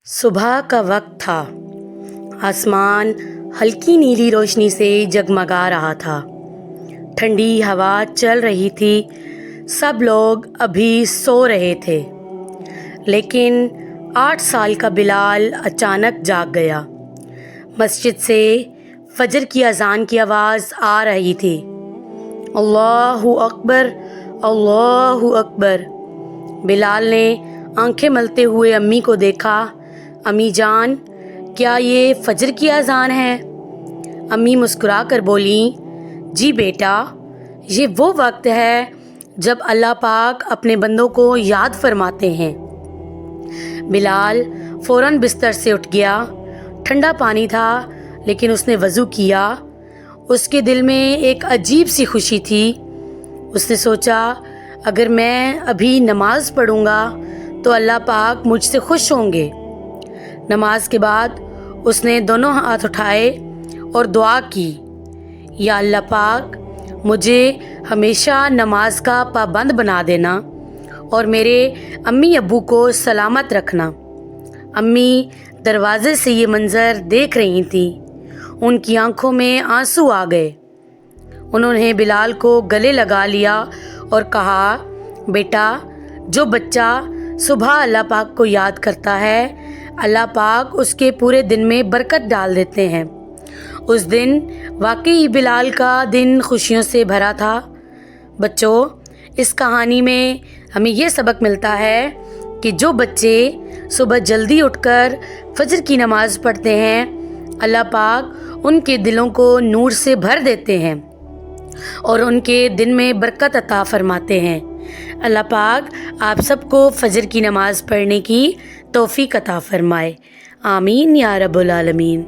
صبح کا وقت تھا۔ آسمان ہلکی نیلی روشنی سے جگمگا رہا تھا۔ ٹھنڈی ہوا چل رہی تھی۔ سب لوگ ابھی سو رہے تھے، لیکن 8 سال کا بلال اچانک جاگ گیا۔ مسجد سے فجر کی اذان کی آواز آ رہی تھی۔ اللہ اکبر، اللہ اکبر۔ بلال نے آنکھیں ملتے ہوئے امی کو دیکھا۔ امی جان، کیا یہ فجر کی اذان ہے؟ امی مسکرا کر بولیں، جی بیٹا، یہ وہ وقت ہے جب اللہ پاک اپنے بندوں کو یاد فرماتے ہیں۔ بلال فوراً بستر سے اٹھ گیا۔ ٹھنڈا پانی تھا، لیکن اس نے وضو کیا۔ اس کے دل میں ایک عجیب سی خوشی تھی۔ اس نے سوچا، اگر میں ابھی نماز پڑھوں گا تو اللہ پاک مجھ سے خوش ہوں گے۔ نماز کے بعد اس نے دونوں ہاتھ اٹھائے اور دعا کی، یا اللہ پاک، مجھے ہمیشہ نماز کا پابند بنا دینا اور میرے امی ابو کو سلامت رکھنا۔ امی دروازے سے یہ منظر دیکھ رہی تھیں۔ ان کی آنکھوں میں آنسو آ گئے۔ انہوں نے بلال کو گلے لگا لیا اور کہا، بیٹا، جو بچہ صبح اللہ پاک کو یاد کرتا ہے، اللہ پاک اس کے پورے دن میں برکت ڈال دیتے ہیں۔ اس دن واقعی بلال کا دن خوشیوں سے بھرا تھا۔ بچوں، اس کہانی میں ہمیں یہ سبق ملتا ہے کہ جو بچے صبح جلدی اٹھ کر فجر کی نماز پڑھتے ہیں، اللہ پاک ان کے دلوں کو نور سے بھر دیتے ہیں اور ان کے دن میں برکت عطا فرماتے ہیں۔ اللہ پاک آپ سب کو فجر کی نماز پڑھنے کی توفیق عطا فرمائے۔ آمین یا رب العالمین۔